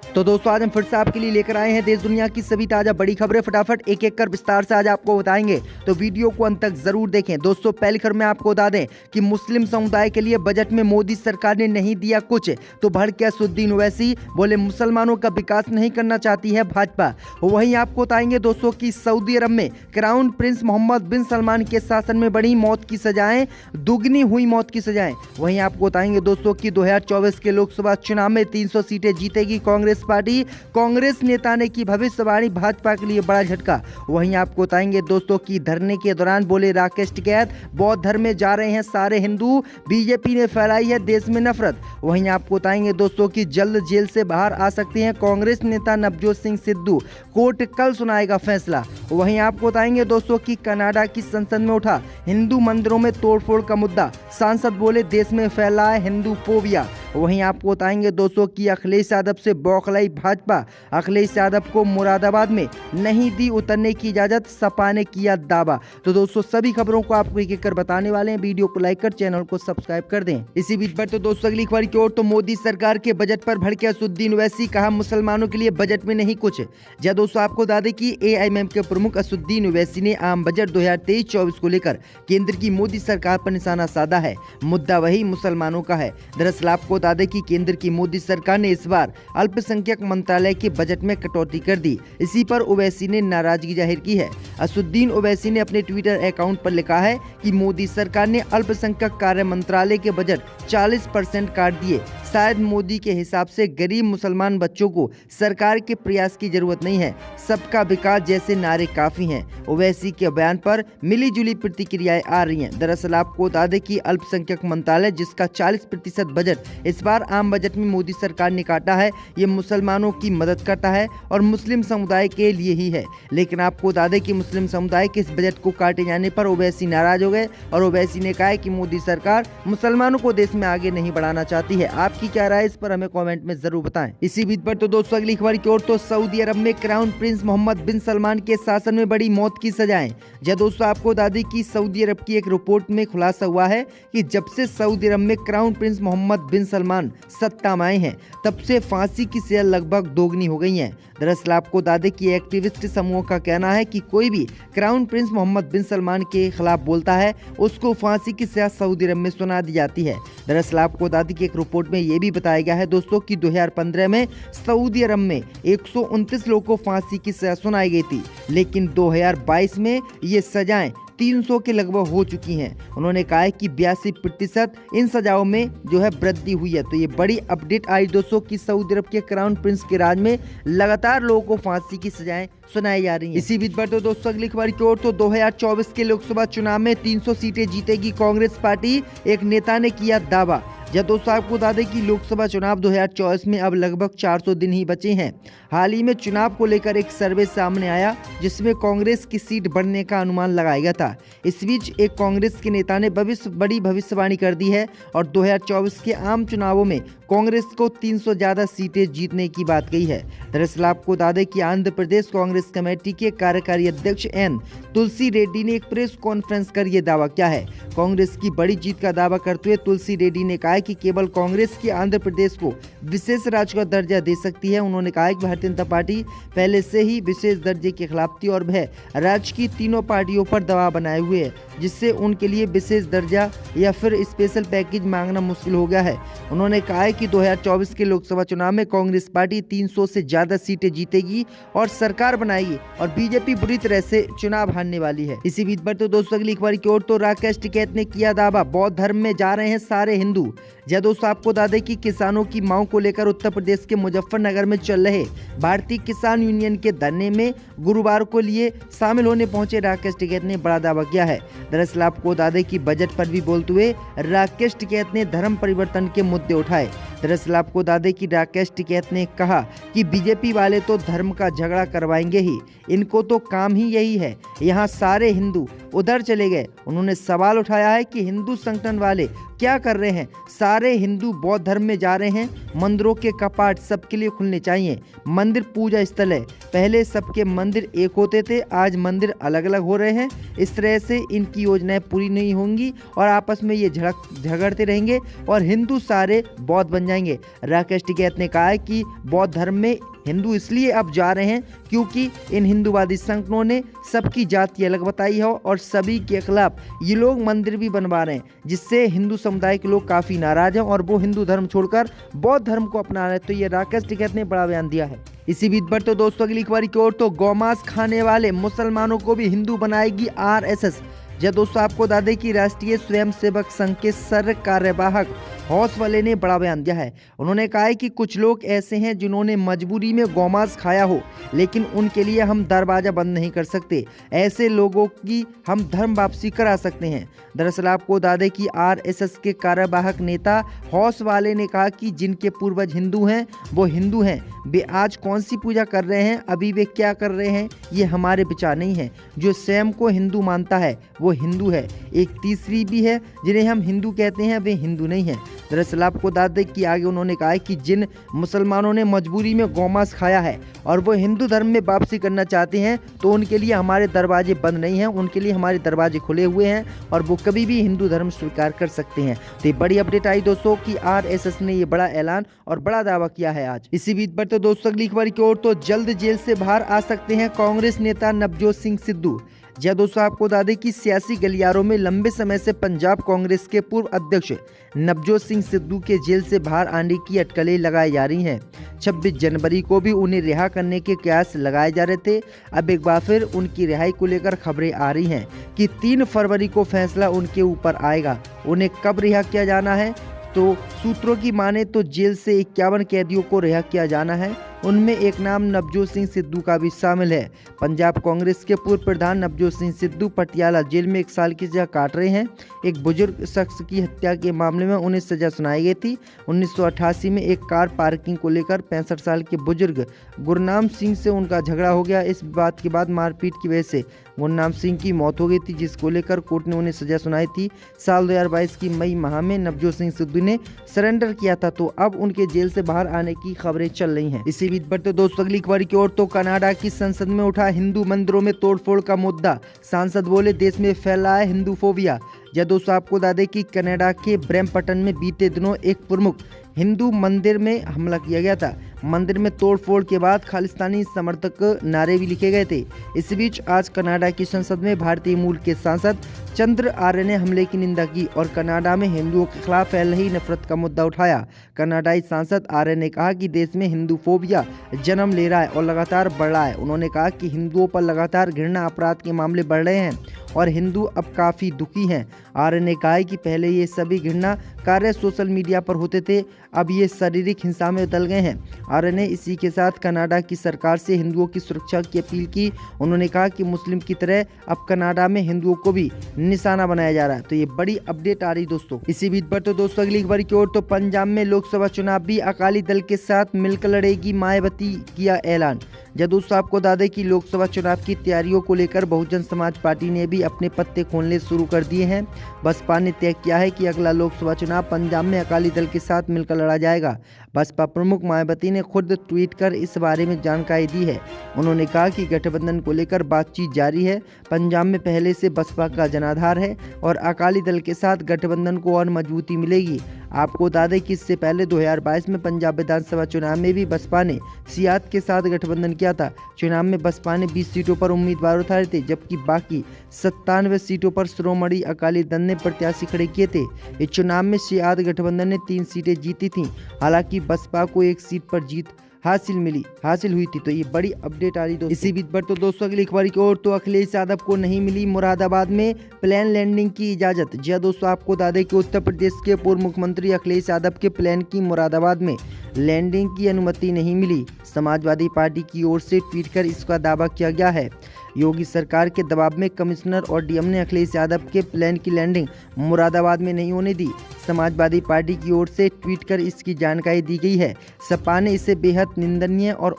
तो दोस्तों आज हम फिर से आपके लिए लेकर आए हैं देश दुनिया की सभी ताजा बड़ी खबरें। फटाफट एक एक कर विस्तार से आज आपको बताएंगे, तो वीडियो को अंत तक जरूर देखें। दोस्तों पहली खबर में आपको बता दें कि मुस्लिम समुदाय के लिए बजट में मोदी सरकार ने नहीं दिया कुछ, तो भड़के असदुद्दीन ओवैसी, बोले मुसलमानों का विकास नहीं करना चाहती है भाजपा। वहीं आपको बताएंगे दोस्तों की सऊदी अरब में क्राउन प्रिंस मोहम्मद बिन सलमान के शासन में बढ़ी मौत की सजाएं, दुगनी हुई मौत की सजाएं। वहीं आपको बताएंगे दोस्तों की 2024 के लोकसभा चुनाव में 300 सीटें जीतेगी कांग्रेस पार्टी, कांग्रेस नेता ने की भविष्यवाणी, भाजपा के लिए बड़ा झटका। वहीं आपको बताएंगे दोस्तों की धरने के दौरान बोले राकेश टिकैत, बौद्ध धर्म में जा रहे हैं सारे हिंदू, बीजेपी ने फैलाई है देश में नफरत। वहीं आपको बताएंगे दोस्तों की जल्द जेल से बाहर आ सकते हैं कांग्रेस नेता नवजोत सिंह सिद्धू, कोर्ट कल सुनाएगा फैसला। वहीं आपको बताएंगे दोस्तों की कनाडा की संसद में उठा हिंदू मंदिरों में तोड़फोड़ का मुद्दा, सांसद बोले देश में फैला है हिंदू फोबिया। वहीं आपको बताएंगे दोस्तों की अखिलेश यादव से बौखलाई भाजपा, अखिलेश यादव को मुरादाबाद में नहीं दी उतरने की इजाजत, सपा ने किया दावा। तो दोस्तों सभी खबरों को आपको एक एक कर बताने वाले हैं, वीडियो को लाइक कर चैनल को सब्सक्राइब कर दें। इसी बीच पर तो दोस्तों अगली खबर की ओर, तो मोदी सरकार के बजट पर भड़के असदुद्दीन ओवैसी, कहा मुसलमानों के लिए बजट में नहीं कुछ। जय दोस्तों आपको बता दें कि एआईएमआईएम के प्रमुख असदुद्दीन ओवैसी ने आम बजट 2023-24 को लेकर केंद्र की मोदी सरकार पर निशाना साधा है। मुद्दा वही मुसलमानों का है। दरअसल आपको बता दें कि केंद्र की मोदी सरकार ने इस बार अल्पसंख्यक मंत्रालय के बजट में कटौती कर दी। इसी पर ओवैसी ने नाराजगी जाहिर की है। असदुद्दीन ओवैसी ने अपने ट्विटर अकाउंट पर लिखा है कि मोदी सरकार ने अल्पसंख्यक कार्य मंत्रालय के बजट 40% काट दिए। शायद मोदी के हिसाब से गरीब मुसलमान बच्चों को सरकार के प्रयास की जरूरत नहीं है, सबका विकास जैसे नारे काफी हैं। ओवैसी के बयान पर मिली जुली प्रतिक्रियाएं आ रही हैं। दरअसल आपको बता दें कि अल्पसंख्यक मंत्रालय जिसका 40% बजट इस बार आम बजट में मोदी सरकार ने काटा है, ये मुसलमानों की मदद करता है और मुस्लिम समुदाय के लिए ही है। लेकिन आपको बता दें कि मुस्लिम समुदाय के इस बजट को काटे जाने पर ओवैसी नाराज हो गए और ओवैसी ने कहा है कि मोदी सरकार मुसलमानों को देश में आगे नहीं बढ़ाना चाहती है। आपकी क्या राय इस पर हमें कमेंट में जरूर बताएं। इसी बीच पर तो दोस्तों अगली खबर की ओर, तो सऊदी अरब में क्राउन प्रिंस मोहम्मद बिन सलमान के शासन में बड़ी मौत की सजाएं। जब दोस्तों आपको बता दें कि सऊदी अरब की एक रिपोर्ट में खुलासा हुआ है कि जब से सऊदी अरब में क्राउन प्रिंस मोहम्मद बिन सलमान सत्ता में आए हैं, तब से फांसी की सजा लगभग दोगुनी हो गई है। दरअसल आपको बता दें कि एक्टिविस्ट समूह का कहना है कि कोई भी क्राउन प्रिंस मोहम्मद बिन सलमान के खिलाफ बोलता है, उसको फांसी की सजा सऊदी अरब में सुना दी जाती है। दरअसल आपको बता दें कि एक रिपोर्ट में ये भी बताया गया है दोस्तों कि 2015 में सऊदी अरब में 129 लोगों को फांसी की सजा सुनाई गई थी, लेकिन 2022 में ये सजाएं 300 के लगभग हो चुकी हैं। उन्होंने कहा है कि 82% इन सजाओं में जो है वृद्धि हुई है। तो ये बड़ी अपडेट आई दोस्तों कि सऊदी अरब के क्राउन प्रिंस के राज में लगातार लोगों को फांसी की सजाएं सुनाई जा रही हैं। इसी बीच पर तो दोस्तों अगली खबर की ओर, तो 2024 के लोकसभा चुनाव में 300 सीटें जीतेगी कांग्रेस पार्टी, एक नेता ने किया दावा। जब दोस्तों आपको बता दें कि लोकसभा चुनाव 2024 में अब लगभग 400 दिन ही बचे हैं। हाल ही में चुनाव को लेकर एक सर्वे सामने आया जिसमें कांग्रेस की सीट बढ़ने का अनुमान लगाया गया था। इस बीच एक कांग्रेस के नेता ने बड़ी भविष्यवाणी कर दी है और 2024 के आम चुनावों में कांग्रेस को 300 ज्यादा सीटें जीतने की बात कही है। दरअसल आपको बता दें कि आंध्र प्रदेश कांग्रेस कमेटी के कार्यकारी अध्यक्ष एन तुलसी रेड्डी ने एक प्रेस कॉन्फ्रेंस कर यह दावा किया है। कांग्रेस की बड़ी जीत का दावा करते हुए तुलसी रेड्डी ने कहा कि केवल कांग्रेस की आंध्र प्रदेश को विशेष राज्य का दर्जा दे सकती है। उन्होंने कहा कि भारतीय जनता पार्टी पहले से ही विशेष दर्जे के खिलाफ थी और वह राज्य की तीनों पार्टियों पर दबाव बनाए हुए है, जिससे उनके लिए विशेष दर्जा या फिर स्पेशल पैकेज मांगना मुश्किल हो गया है। उन्होंने कहा है कि 2024 के लोकसभा चुनाव में कांग्रेस पार्टी 300 से ज्यादा सीटें जीतेगी और सरकार बनाएगी और बीजेपी बुरी तरह से चुनाव हारने वाली है। इसी बीच पर तो दोस्तों अगली खबर की ओर, तो राकेश टिकैत ने किया दावा, बौद्ध धर्म में जा रहे हैं सारे हिंदू। जय दोस्तों आपको बता दें कि किसानों की मांग को लेकर उत्तर प्रदेश के मुजफ्फरनगर में चल रहे भारतीय किसान यूनियन के धरने में गुरुवार को लिए शामिल होने पहुंचे राकेश टिकैत ने बड़ा दावा किया है। दरअसल आपको बता दें कि बजट पर भी बोलते हुए राकेश टिकैत ने धर्म परिवर्तन के मुद्दे उठाए। दरअसल आपको बता दें कि राकेश टिकैत ने कहा कि बीजेपी वाले तो धर्म का झगड़ा करवाएंगे ही, इनको तो काम ही यही है, यहाँ सारे हिंदू उधर चले गए। उन्होंने सवाल उठाया है कि हिंदू संगठन वाले क्या कर रहे हैं? सारे हिंदू बौद्ध धर्म में जा रहे हैं। मंदिरों के कपाट सबके लिए खुलने चाहिए। मंदिर पूजा स्थल है। पहले सबके मंदिर एक होते थे, आज मंदिर अलग अलग हो रहे हैं। इस तरह से इनकी योजनाएं पूरी नहीं होंगी और आपस में ये झगड़ते रहेंगे और हिंदू सारे बौद्ध बन जाएंगे। राकेश टिकैत ने कहा है कि बौद्ध धर्म में हिंदू इसलिए अब जा रहे हैं क्योंकि इन हिंदूवादी संगठनों ने सबकी जाति अलग बताई है और सभी के खिलाफ ये लोग मंदिर भी बनवा रहे हैं, जिससे हिंदू समुदाय के लोग काफ़ी नाराज हैं और वो हिंदू धर्म छोड़कर बौद्ध धर्म को अपना रहे हैं। तो ये राकेश टिकैत ने बड़ा बयान दिया है। इसी बीच पर तो दोस्तों अगली खबर की ओर, तो गौमांस खाने वाले मुसलमानों को भी हिंदू बनाएगी RSS। जब दोस्तों आपको बता दें कि राष्ट्रीय स्वयंसेवक संघ के सर कार्यवाहक हौसवाले ने बड़ा बयान दिया है। उन्होंने कहा है कि कुछ लोग ऐसे हैं जिन्होंने मजबूरी में गौमांस खाया हो, लेकिन उनके लिए हम दरवाजा बंद नहीं कर सकते। ऐसे लोगों की हम धर्म वापसी करा सकते हैं। दरअसल आपको बता दें कि RSS के कार्यवाहक नेता हौसवाले ने कहा कि जिनके पूर्वज हिंदू हैं वो हिंदू हैं। वे आज कौन सी पूजा कर रहे हैं, अभी वे क्या कर रहे हैं, ये हमारे विचार नहीं है। जो स्वयं को हिंदू मानता है वो हिंदू है। एक तीसरी भी है जिन्हें हम हिंदू कहते हैं, वे हिंदू नहीं हैं। दरअसल आपको बता दें कि आगे उन्होंने कहा है कि जिन मुसलमानों ने मजबूरी में गौमांस खाया है और वो हिंदू धर्म में वापसी करना चाहते हैं तो उनके लिए हमारे दरवाजे बंद नहीं हैं, उनके लिए हमारे दरवाजे खुले हुए हैं और वो कभी भी हिंदू धर्म स्वीकार कर सकते हैं। तो ये बड़ी अपडेट आई दोस्तों कि RSS ने ये बड़ा ऐलान और बड़ा दावा किया है आज। इसी बीच पर तो दोस्तों अगली खबर की ओर, तो जल्द जेल से बाहर आ सकते हैं कांग्रेस नेता नवजोत सिंह सिद्धू। जय दोस्तों आपको बता दें कि सियासी गलियारों में लंबे समय से पंजाब कांग्रेस के पूर्व अध्यक्ष नवजोत सिंह सिद्धू के जेल से बाहर आने की अटकलें लगाई जा रही हैं। 26 जनवरी को भी उन्हें रिहा करने के कयास लगाए जा रहे थे। अब एक बार फिर उनकी रिहाई को लेकर खबरें आ रही हैं कि 3 फरवरी को फैसला उनके ऊपर आएगा। उन्हें कब रिहा किया जाना है, तो सूत्रों की माने तो जेल से 51 कैदियों को रिहा किया जाना है। उनमें एक नाम नवजोत सिंह सिद्धू का भी शामिल है। पंजाब कांग्रेस के पूर्व प्रधान नवजोत सिंह सिद्धू पटियाला जेल में 1 साल की सजा काट रहे हैं। एक बुजुर्ग शख्स की हत्या के मामले में उन्हें सजा सुनाई गई थी। 1988 में एक कार पार्किंग को लेकर 65 साल के बुजुर्ग गुरनाम सिंह से उनका झगड़ा हो गया। इस बात के बाद मारपीट की वजह से गुरनाम सिंह की मौत हो गई थी, जिसको लेकर कोर्ट ने उन्हें सजा सुनाई थी। साल 2022 की मई माह में नवजोत सिंह सिद्धू ने सरेंडर किया था, तो अब उनके जेल से बाहर आने की खबरें चल रही हैं। इसी बीच पर तो दोस्तों अगली खबर की ओर, तो कनाडा की संसद में उठा हिंदू मंदिरों में तोड़फोड़ का मुद्दा। सांसद बोले देश में फैला है हिंदू फोबिया। जब दोस्तों आपको बता दें कि कनाडा के ब्रैम्पटन में बीते दिनों एक प्रमुख हिंदू मंदिर में हमला किया गया था। मंदिर में तोड़फोड़ के बाद खालिस्तानी समर्थक नारे भी लिखे गए थे। इस बीच आज कनाडा की संसद में भारतीय मूल के सांसद चंद्र आर्य ने हमले की निंदा की और कनाडा में हिंदुओं के खिलाफ फैल रही नफरत का मुद्दा उठाया। कनाडाई सांसद आर्य ने कहा कि देश में हिंदू फोबिया जन्म ले रहा है और लगातार बढ़ रहा है। उन्होंने कहा कि हिंदुओं पर लगातार घृणा अपराध के मामले बढ़ रहे हैं और हिंदू अब काफ़ी दुखी हैं। आर्य ने कहा कि पहले ये सभी घृणा कार्य सोशल मीडिया पर होते थे, अब ये शारीरिक हिंसा में बदल गए हैं। आर्य ने इसी के साथ कनाडा की सरकार से हिंदुओं की सुरक्षा की अपील की। उन्होंने कहा कि मुस्लिम की तरह अब कनाडा में हिंदुओं को भी निशाना बनाया जा रहा है। तो ये बड़ी अपडेट आ रही दोस्तों। इसी बीच पर तो दोस्तों अगली खबर की ओर, तो पंजाब में लोकसभा चुनाव भी अकाली दल के साथ मिलकर लड़ेगी, मायावती किया ऐलान। जब दोस्तों आपको बता दें कि लोकसभा चुनाव की तैयारियों को लेकर बहुजन समाज पार्टी ने भी अपने पत्ते खोलने शुरू कर दिए हैं। बसपा ने तय किया है कि अगला लोकसभा चुनाव पंजाब में अकाली दल के साथ मिलकर लड़ा जाएगा। बसपा प्रमुख मायावती ने खुद ट्वीट कर इस बारे में जानकारी दी है। उन्होंने कहा कि गठबंधन को लेकर बातचीत जारी है। पंजाब में पहले से बसपा का जनाधार है और अकाली दल के साथ गठबंधन को और मजबूती मिलेगी। आपको बता दें कि इससे पहले 2022 में पंजाब विधानसभा चुनाव में भी बसपा ने सियात के साथ गठबंधन किया था। चुनाव में बसपा ने 20 सीटों पर उम्मीदवार उतारे थे, जबकि बाकी 97 सीटों पर श्रोमणी अकाली दल ने प्रत्याशी खड़े किए थे। इस चुनाव में सियात गठबंधन ने 3 सीटें जीती थीं। हालांकि बसपा को 1 सीट पर जीत हासिल हुई थी। तो ये बड़ी अपडेट आ रही दोस्तों। इसी बीच पर तो दोस्तों अगली खबर की ओर, तो अखिलेश यादव को नहीं मिली मुरादाबाद में प्लेन लैंडिंग की इजाजत। जी दोस्तों आपको बता दें कि उत्तर प्रदेश के पूर्व मुख्यमंत्री अखिलेश यादव के प्लेन की मुरादाबाद में लैंडिंग की अनुमति नहीं मिली। समाजवादी पार्टी की ओर से ट्वीट कर इसका दावा किया गया है। योगी सरकार के दबाव में कमिश्नर और डीएम ने अखिलेश यादव के प्लान की लैंडिंग मुरादाबाद में नहीं होने दी। समाजवादी पार्टी की ओर से ट्वीट कर इसकी जानकारी दी गई है। सपा ने इसे बेहद निंदनीय और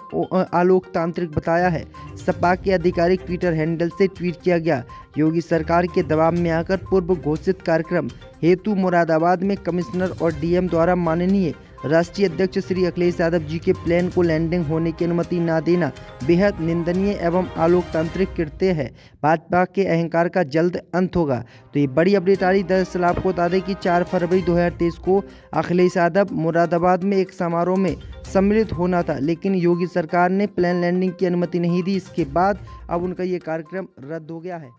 अलोकतांत्रिक बताया है। सपा के आधिकारिक ट्विटर हैंडल से ट्वीट किया गया, योगी सरकार के दबाव में आकर पूर्व घोषित कार्यक्रम हेतु मुरादाबाद में कमिश्नर और डीएम द्वारा माननीय राष्ट्रीय अध्यक्ष श्री अखिलेश यादव जी के प्लान को लैंडिंग होने की अनुमति न देना बेहद निंदनीय एवं अलोकतांत्रिक कृत्य है। भाजपा के अहंकार का जल्द अंत होगा। तो ये बड़ी अपडेट आ रही। दरअसल आपको बता दें कि 4 फरवरी 2023 को अखिलेश यादव मुरादाबाद में एक समारोह में सम्मिलित होना था, लेकिन योगी सरकार ने प्लान लैंडिंग की अनुमति नहीं दी। इसके बाद अब उनका ये कार्यक्रम रद्द हो गया है।